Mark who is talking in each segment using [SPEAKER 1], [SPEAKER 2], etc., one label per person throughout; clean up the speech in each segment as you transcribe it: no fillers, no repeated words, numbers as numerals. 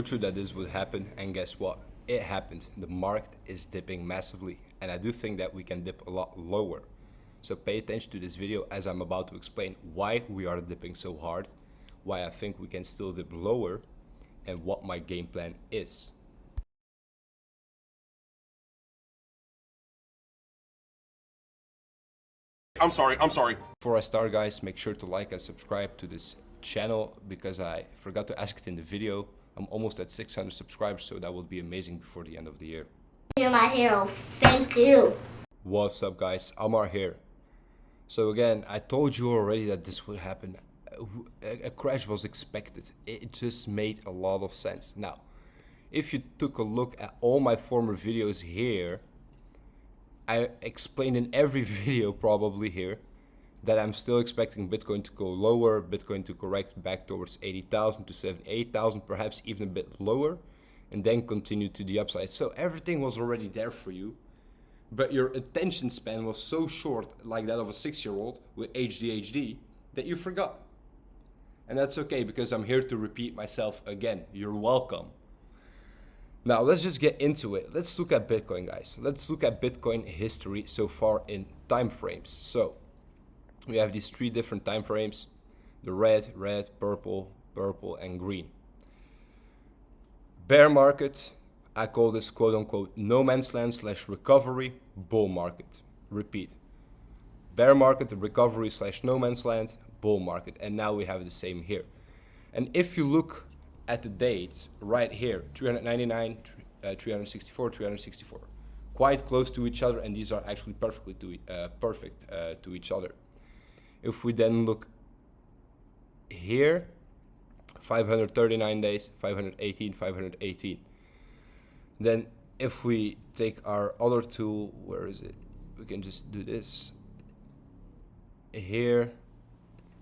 [SPEAKER 1] told you that this would happen, and guess what? It happened. The market is dipping massively, and I do think that we can dip a lot lower. So pay attention to this video as I'm about to explain why we are dipping so hard, why I think we can still dip lower, and what my game plan is.
[SPEAKER 2] I'm sorry.
[SPEAKER 1] Before I start, guys, make sure to like and subscribe to this channel because I forgot to ask it in the video. I'm almost at 600 subscribers, so that will be amazing before the end of the year.
[SPEAKER 3] You're my hero. Thank you.
[SPEAKER 1] What's up, guys? Amar here. So again, I told you already that this would happen. A crash was expected. It just made a lot of sense. Now, if you took a look at all my former videos here, I explained in every video probably here that I'm still expecting Bitcoin to go lower, Bitcoin to correct back towards 80,000 to 78,000, perhaps even a bit lower, and then continue to the upside. So everything was already there for you, but your attention span was so short, like that of a 6-year-old with ADHD, that you forgot. And that's okay, because I'm here to repeat myself again. You're welcome. Now let's just get into it. Let's look at Bitcoin, guys. Let's look at Bitcoin history so far in time frames. So we have these 3 different time frames: the red, purple, and green. Bear market, I call this quote unquote no man's land / recovery. Bull market. Repeat. Bear market, recovery / no man's land, bull market. And now we have the same here. And if you look at the dates right here, 399, 364, 364, quite close to each other, and these are actually perfectly perfect to each other. If we then look here, 539 days, 518, 518. Then if we take our other tool, where is it? We can just do this. Here,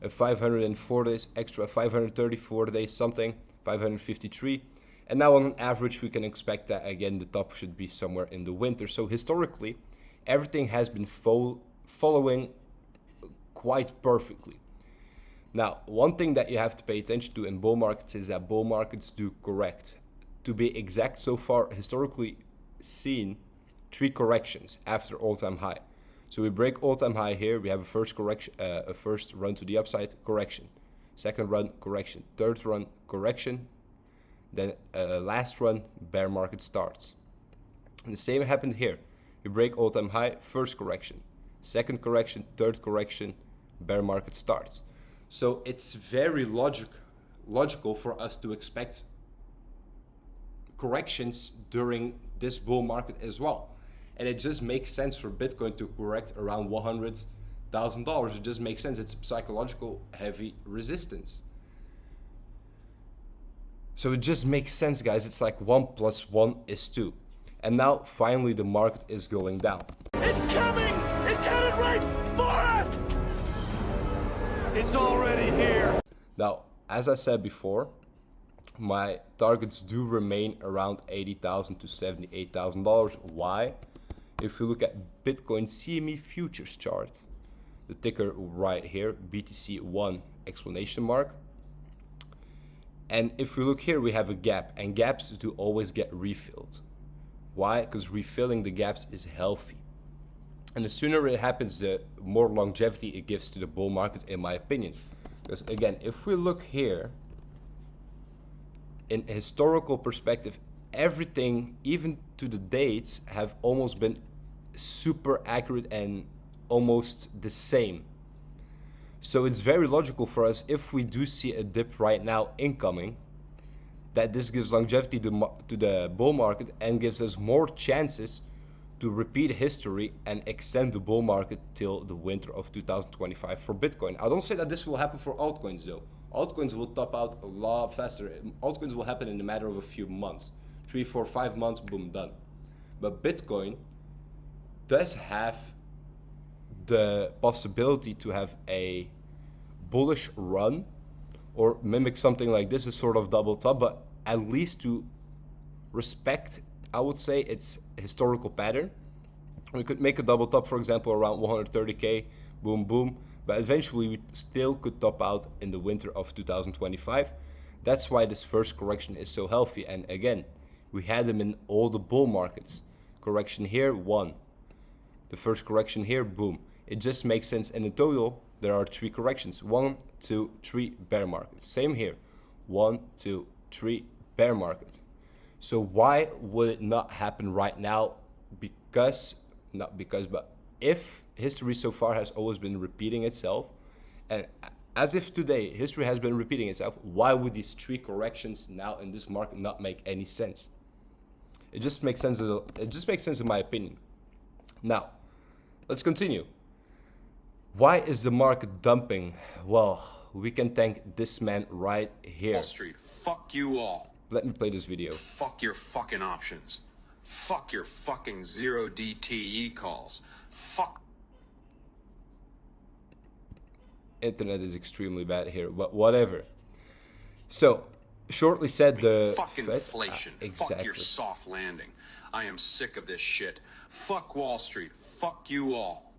[SPEAKER 1] 504 days extra, 534 days something, 553. And now on average, we can expect that again, the top should be somewhere in the winter. So historically, everything has been following quite perfectly. Now, one thing that you have to pay attention to in bull markets is that bull markets do correct. To be exact, so far historically seen 3 corrections after all-time high. So we break all-time high here. We have a first correction, a first run to the upside, correction. Second run, correction. Third run, correction. Then last run, bear market starts. And the same happened here. We break all-time high, first correction. Second correction, third correction, bear market starts. So it's very logical for us to expect corrections during this bull market as well. And it just makes sense for Bitcoin to correct around $100,000. It just makes sense. It's psychological heavy resistance. So it just makes sense, guys. It's like 1 + 1 is 2. And now finally the market is going down.
[SPEAKER 2] It's coming! It's headed right for us! It's already here!
[SPEAKER 1] Now, as I said before, my targets do remain around $80,000 to $78,000. Why? If you look at Bitcoin CME futures chart, the ticker right here, BTC1 exclamation mark. And if we look here, we have a gap, and gaps do always get refilled. Why? Because refilling the gaps is healthy. And the sooner it happens, the more longevity it gives to the bull market, in my opinion. Because again, if we look here, in historical perspective, everything, even to the dates, have almost been super accurate and almost the same. So it's very logical for us, if we do see a dip right now incoming, that this gives longevity to the bull market and gives us more chances to repeat history and extend the bull market till the winter of 2025 for Bitcoin. I don't say that this will happen for altcoins though. Altcoins will top out a lot faster. Altcoins will happen in a matter of a few months. 3, 4, 5 months, boom, done. But Bitcoin does have the possibility to have a bullish run or mimic something like this, a sort of double top, but at least to respect, I would say, its historical pattern. We could make a double top, for example, around 130K, boom, boom, but eventually we still could top out in the winter of 2025. That's why this first correction is so healthy. And again, we had them in all the bull markets. Correction here, 1. The first correction here, boom. It just makes sense. And in total, there are 3 corrections. 1, 2, 3 bear markets. Same here. 1, 2, 3 bear markets. So why would it not happen right now? But if history so far has always been repeating itself, and as if today history has been repeating itself, why would these 3 corrections now in this market not make any sense? It just makes sense. It just makes sense in my opinion. Now, let's continue. Why is the market dumping? Well, we can thank this man right here.
[SPEAKER 4] Wall Street, fuck you all.
[SPEAKER 1] Let me play this video.
[SPEAKER 4] Fuck your fucking options. Fuck your fucking 0 DTE calls. Fuck.
[SPEAKER 1] Internet is extremely bad here, but whatever. So, shortly said the
[SPEAKER 4] fucking
[SPEAKER 1] Fed,
[SPEAKER 4] inflation.
[SPEAKER 1] exactly.
[SPEAKER 4] Fuck your soft landing. I am sick of this shit. Fuck Wall Street. Fuck you all.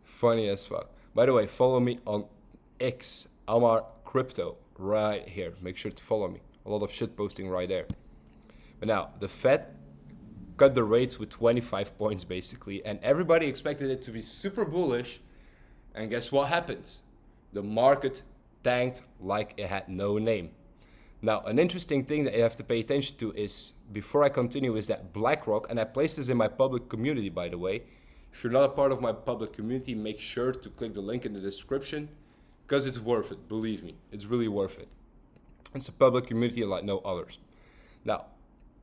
[SPEAKER 1] Funny as fuck. By the way, follow me on X, Amar Crypto, right here. Make sure to follow me. A lot of shit posting right there. But now, the Fed cut the rates with 25 points basically, and everybody expected it to be super bullish. And guess what happened? The market tanked like it had no name. Now, an interesting thing that you have to pay attention to is, before I continue, is that BlackRock, and I placed this in my public community, by the way. If you're not a part of my public community, make sure to click the link in the description, because it's worth it, believe me. It's really worth it. It's a public community like no others. Now,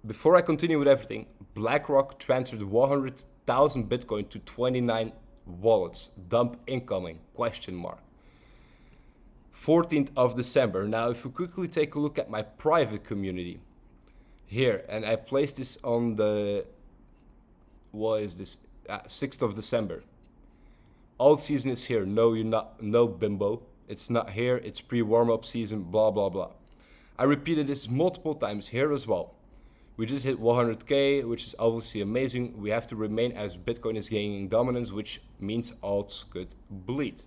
[SPEAKER 1] before I continue with everything, BlackRock transferred 100,000 Bitcoin to 29 wallets. Dump incoming, question mark. 14th of December. Now, if you quickly take a look at my private community here, and I placed this on the, what is this? 6th of December. All season is here. No, you're not. No, bimbo. It's not here. It's pre-warm-up season. Blah, blah, blah. I repeated this multiple times here as well. We just hit 100K, which is obviously amazing. We have to remain as Bitcoin is gaining dominance, which means alts could bleed.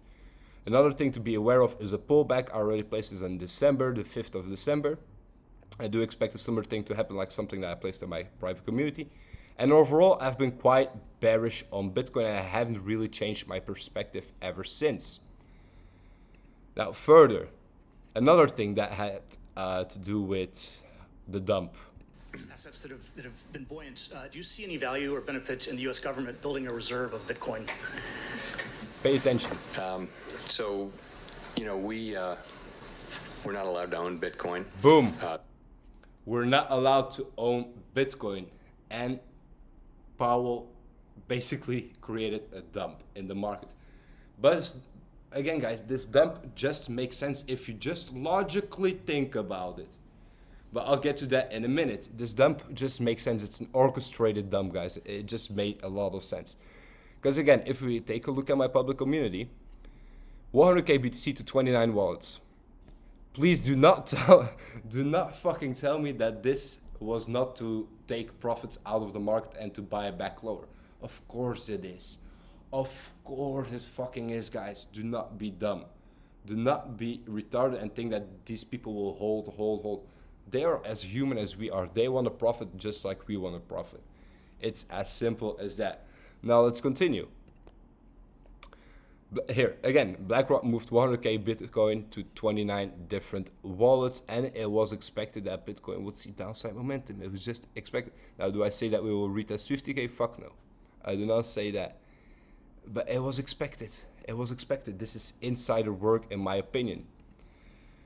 [SPEAKER 1] Another thing to be aware of is a pullback. I already placed this on December, the 5th of December. I do expect a similar thing to happen, like something that I placed in my private community. And overall, I've been quite bearish on Bitcoin, and I haven't really changed my perspective ever since. Now, further, another thing that had to do with the dump.
[SPEAKER 5] Assets that have been buoyant. Do you see any value or benefit in the U.S. government building a reserve of Bitcoin?
[SPEAKER 1] Pay attention.
[SPEAKER 6] So, you know, we're not allowed to own Bitcoin.
[SPEAKER 1] Boom. We're not allowed to own Bitcoin. And Powell basically created a dump in the market. But again, guys, this dump just makes sense if you just logically think about it. But I'll get to that in a minute. This dump just makes sense. It's an orchestrated dump, guys. It just made a lot of sense. Because again, if we take a look at my public community, 100k BTC to 29 wallets. Please do not fucking tell me that this was not to take profits out of the market and to buy it back lower. Of course it is. Of course it fucking is, guys. Do not be dumb. Do not be retarded and think that these people will hold. They are as human as we are. They want to profit just like we want to profit. It's as simple as that. Now let's continue. Here, again, BlackRock moved 100k Bitcoin to 29 different wallets, and it was expected that Bitcoin would see downside momentum. It was just expected. Now, do I say that we will retest 50k? Fuck no. I do not say that. But it was expected. It was expected. This is insider work, in my opinion.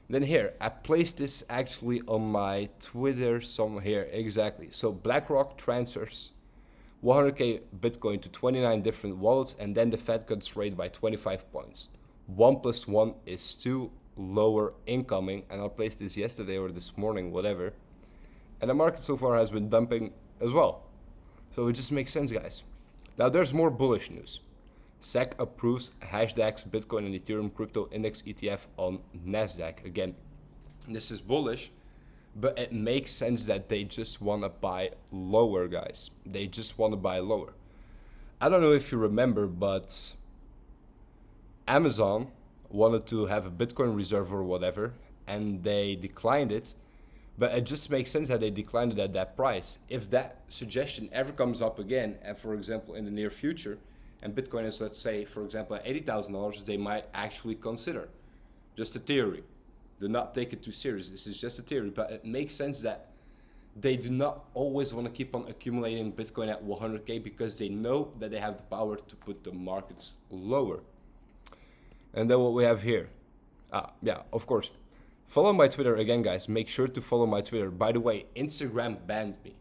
[SPEAKER 1] Then here, I placed this actually on my Twitter somewhere here. Exactly. So BlackRock transfers 100k Bitcoin to 29 different wallets, and then the Fed cuts rate by 25 points. 1 + 1 is 2, lower incoming, and I placed this yesterday or this morning, whatever. And the market so far has been dumping as well. So it just makes sense, guys. Now there's more bullish news. SEC approves hashtags Bitcoin and Ethereum crypto index ETF on Nasdaq. Again, this is bullish, but it makes sense that they just want to buy lower, guys. They just want to buy lower. I don't know if you remember, but Amazon wanted to have a Bitcoin reserve or whatever, and they declined it. But it just makes sense that they declined it at that price. If that suggestion ever comes up again, and for example in the near future, and Bitcoin is, let's say, for example, at $80,000, they might actually consider. Just a theory. Do not take it too serious. This is just a theory, but it makes sense that they do not always want to keep on accumulating Bitcoin at 100K because they know that they have the power to put the markets lower. And then what we have here. Yeah, of course. Follow my Twitter again, guys. Make sure to follow my Twitter. By the way, Instagram banned me.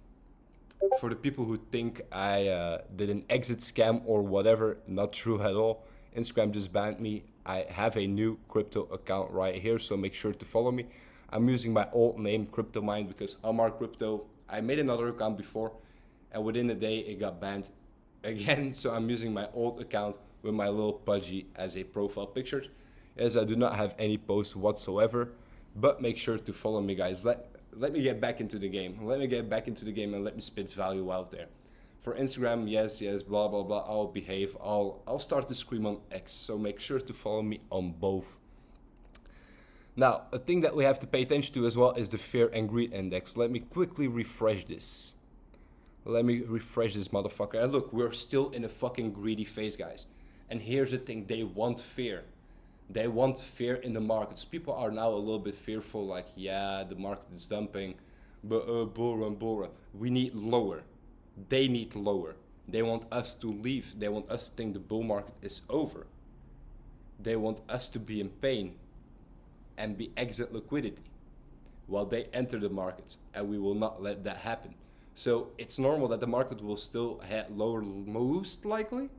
[SPEAKER 1] For the people who think I did an exit scam or whatever, not true at all. Instagram just banned me. I have a new crypto account right here, so make sure to follow me. I'm using my old name, CryptoMind, because Almar Crypto, I made another account before, and within a day it got banned again. So I'm using my old account with my little pudgy as a profile picture, as I do not have any posts whatsoever. But make sure to follow me, guys. Let me get back into the game. Let me get back into the game and let me spit value out there. For Instagram, yes, blah, blah, blah, I'll behave. I'll start to scream on X. So make sure to follow me on both. Now, a thing that we have to pay attention to as well is the fear and greed index. Let me quickly refresh this. Let me refresh this motherfucker. And look, we're still in a fucking greedy phase, guys. And here's the thing, they want fear. They want fear in the markets. People are now a little bit fearful, like, yeah, the market is dumping, but bull run. We need lower. They need lower. They want us to leave. They want us to think the bull market is over. They want us to be in pain and be exit liquidity while they enter the markets, and we will not let that happen. So it's normal that the market will still head lower most likely,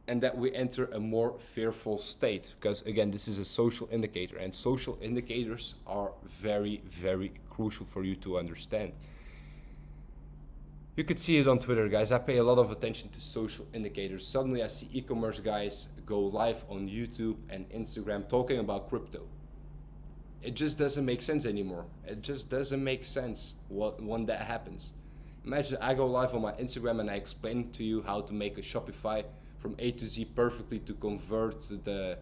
[SPEAKER 1] and that we enter a more fearful state, because again, this is a social indicator, and social indicators are very, very crucial for you to understand. You could see it on Twitter, guys. I pay a lot of attention to social indicators. Suddenly I see e-commerce guys go live on YouTube and Instagram talking about crypto. It just doesn't make sense anymore. It just doesn't make sense when that happens. Imagine I go live on my Instagram and I explain to you how to make a Shopify from A to Z perfectly to convert the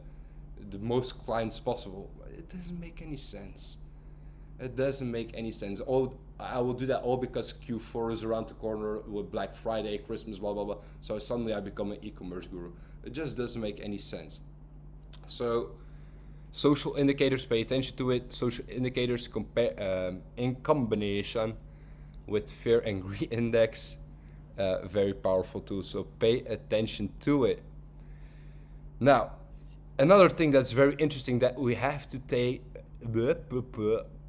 [SPEAKER 1] most clients possible. It doesn't make any sense. It doesn't make any sense. I will do that all because Q4 is around the corner with Black Friday, Christmas, blah, blah, blah. So suddenly I become an e-commerce guru. It just doesn't make any sense. So social indicators, pay attention to it. Social indicators in combination with fear and greed index, very powerful tool. So pay attention to it. Now, another thing that's very interesting that we have to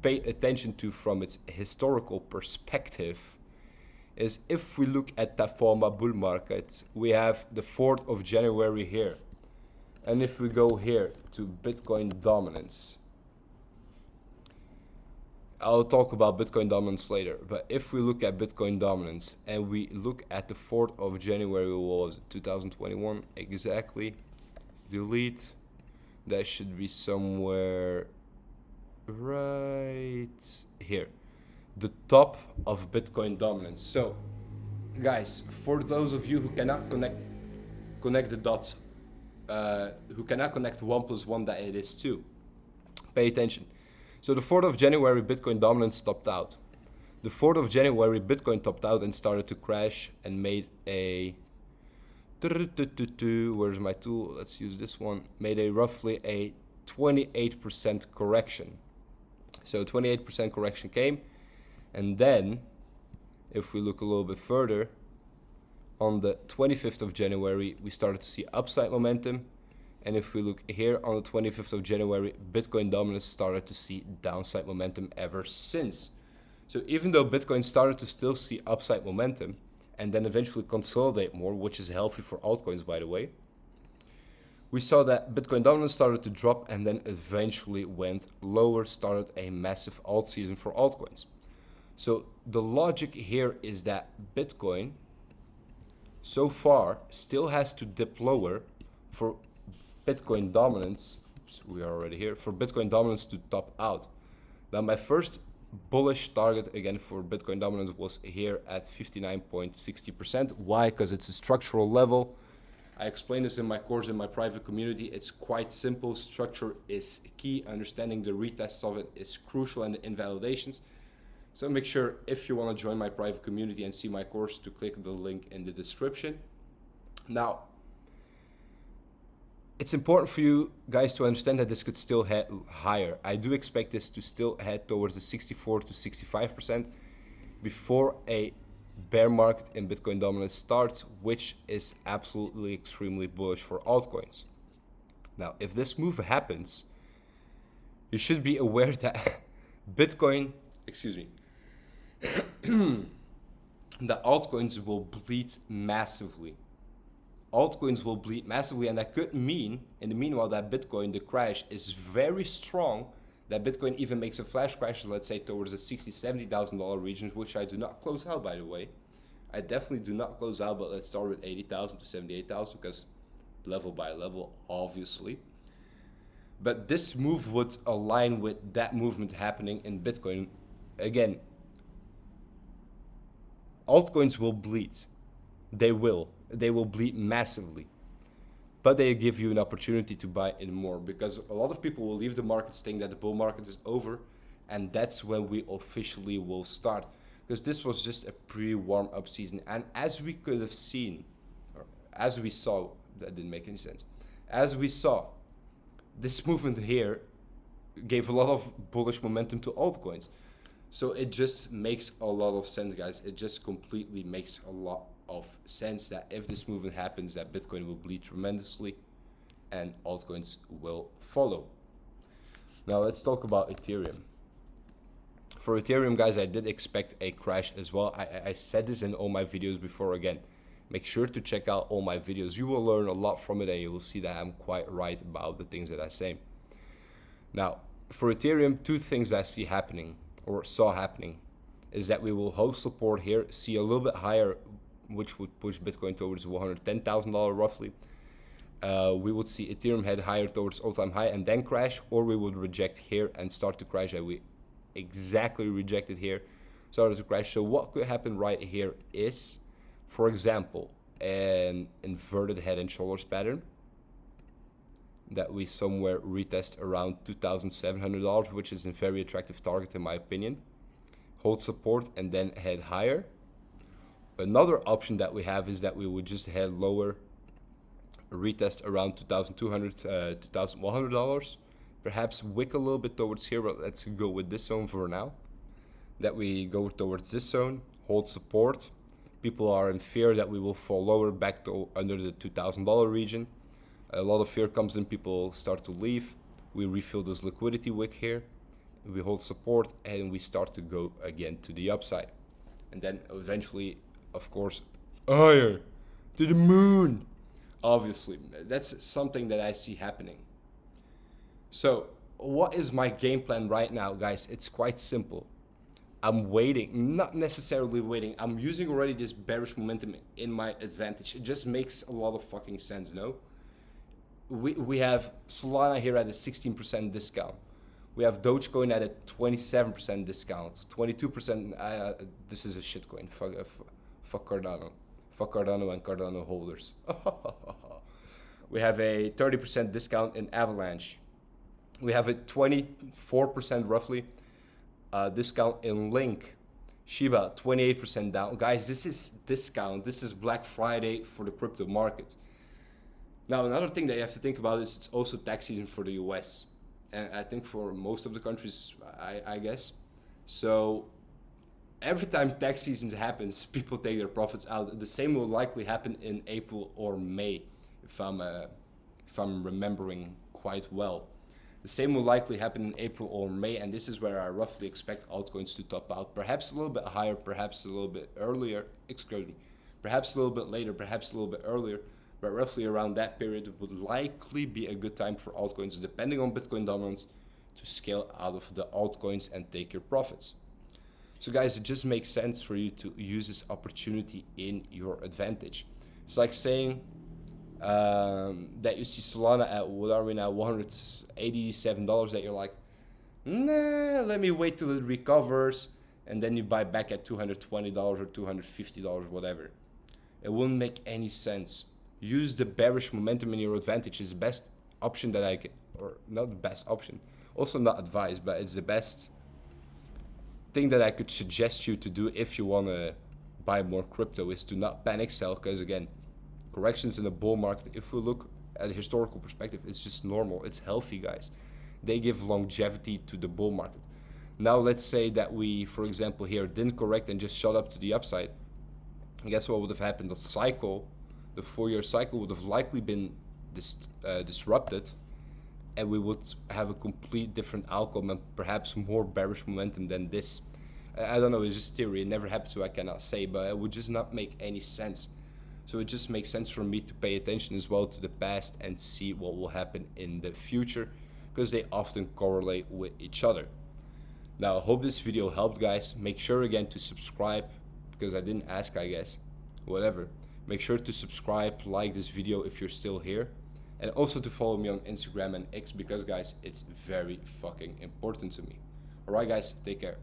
[SPEAKER 1] pay attention to from its historical perspective is if we look at the former bull market, we have the 4th of January here. And if we go here to Bitcoin dominance, I'll talk about Bitcoin dominance later, but if we look at Bitcoin dominance and we look at the 4th of January, what was it, 2021 exactly, delete, that should be somewhere right here, the top of Bitcoin dominance. So guys, for those of you who cannot connect the dots, who cannot connect 1 plus 1 that it is 2, pay attention. So the 4th of January, Bitcoin dominance topped out. The 4th of January, Bitcoin topped out and started to crash and made a... Where's my tool? Let's use this one. Made a roughly a 28% correction. So 28% correction came. And then, if we look a little bit further, on the 25th of January, we started to see upside momentum. And if we look here on the 25th of January, Bitcoin dominance started to see downside momentum ever since. So even though Bitcoin started to still see upside momentum and then eventually consolidate more, which is healthy for altcoins, by the way, we saw that Bitcoin dominance started to drop and then eventually went lower, started a massive alt season for altcoins. So the logic here is that Bitcoin so far still has to dip lower for Bitcoin dominance, oops, we are already here, for Bitcoin dominance to top out. Now my first bullish target again for Bitcoin dominance was here at 59.60%. Why? Because it's a structural level. I explain this in my course in my private community. It's quite simple. Structure is key. Understanding the retests of it is crucial, and the invalidations. So make sure, if you want to join my private community and see my course, to click the link in the description. Now, it's important for you guys to understand that this could still head higher. I do expect this to still head towards the 64 to 65% before a bear market in Bitcoin dominance starts, which is absolutely extremely bullish for altcoins. Now, if this move happens, you should be aware that Bitcoin, that altcoins will bleed massively. Altcoins will bleed massively, and that could mean, in the meanwhile, that Bitcoin, the crash is very strong, that Bitcoin even makes a flash crash, let's say, towards the $60,000, $70,000 regions, which I do not close out, by the way. I definitely do not close out, but let's start with 80,000 to 78,000, because level by level, obviously. But this move would align with that movement happening in Bitcoin. Again, altcoins will bleed. They will bleed massively, but they give you an opportunity to buy in more, because a lot of people will leave the market saying that the bull market is over, and that's when we officially will start, because this was just a pre-warm up season. And as we could have seen, or as we saw, that didn't make any sense, as we saw, this movement here gave a lot of bullish momentum to altcoins. So it just makes a lot of sense, guys. It just completely makes a lot of sense that if this movement happens, that Bitcoin will bleed tremendously and altcoins will follow. Now let's talk about Ethereum. For Ethereum, guys, I did expect a crash as well. I said this in all my videos before. Again, make sure to check out all my videos. You will learn a lot from it, and you will see that I'm quite right about the things that I say. Now, for Ethereum, two things I see happening, or saw happening, is that we will hold support here, see a little bit higher, which would push Bitcoin towards $110,000 roughly. We would see Ethereum head higher towards all-time high and then crash, or we would reject here and start to crash. And we exactly rejected here, started to crash. So what could happen right here is, for example, an inverted head and shoulders pattern that we somewhere retest around $2,700, which is a very attractive target in my opinion. Hold support and then head higher. Another option that we have is that we would just head lower, retest around $2,200, $2,100, perhaps wick a little bit towards here, but let's go with this zone for now. That we go towards this zone, hold support. People are in fear that we will fall lower back to under the $2,000 region. A lot of fear comes in, people start to leave. We refill this liquidity wick here. We hold support and we start to go again to the upside. And then eventually, of course, higher to the moon. Obviously, that's something that I see happening. So what is my game plan right now, guys? It's quite simple. I'm waiting, not necessarily waiting. I'm using already this bearish momentum in my advantage. It just makes a lot of fucking sense, no? We have Solana here at a 16% discount. We have Dogecoin at a 27% discount, 22%. This is a shitcoin. Fuck Cardano. Fuck Cardano and Cardano holders. We have a 30% discount in Avalanche. We have a 24% roughly discount in Link. Shiba, 28% down. Guys, this is discount. This is Black Friday for the crypto market. Now, another thing that you have to think about is it's also tax season for the US. And I think for most of the countries, I guess. So every time tax season happens, people take their profits out. The same will likely happen in April or May, if I'm remembering quite well. The same will likely happen in April or May, and this is where I roughly expect altcoins to top out. Perhaps a little bit higher, perhaps a little bit earlier, perhaps a little bit later, perhaps a little bit earlier, but roughly around that period would likely be a good time for altcoins, depending on Bitcoin dominance, to scale out of the altcoins and take your profits. So guys, it just makes sense for you to use this opportunity in your advantage. It's like saying that you see Solana at, what are we now, $187, that you're like, nah, let me wait till it recovers, and then you buy back at $220 or $250, whatever. It wouldn't make any sense. use the bearish momentum in your advantage is the best option that I can, or not the best option, also not advised, but it's the best thing that I could suggest you to do if you want to buy more crypto, is to not panic sell, because again, corrections in the bull market, if we look at a historical perspective, it's just normal, it's healthy, guys. They give longevity to the bull market. Now let's say that we, for example here, didn't correct and just shot up to the upside. And guess what would have happened? The cycle, the 4-year cycle would have likely been disrupted, and we would have a complete different outcome and perhaps more bearish momentum than this. I don't know, it's just theory, it never happened, so I cannot say, but it would just not make any sense. So it just makes sense for me to pay attention as well to the past and see what will happen in the future, because they often correlate with each other. Now, I hope this video helped, guys. Make sure again to subscribe, because I didn't ask, I guess. Whatever. Make sure to subscribe, like this video if you're still here. And also to follow me on Instagram and X, because, guys, it's very fucking important to me. Alright, guys, take care.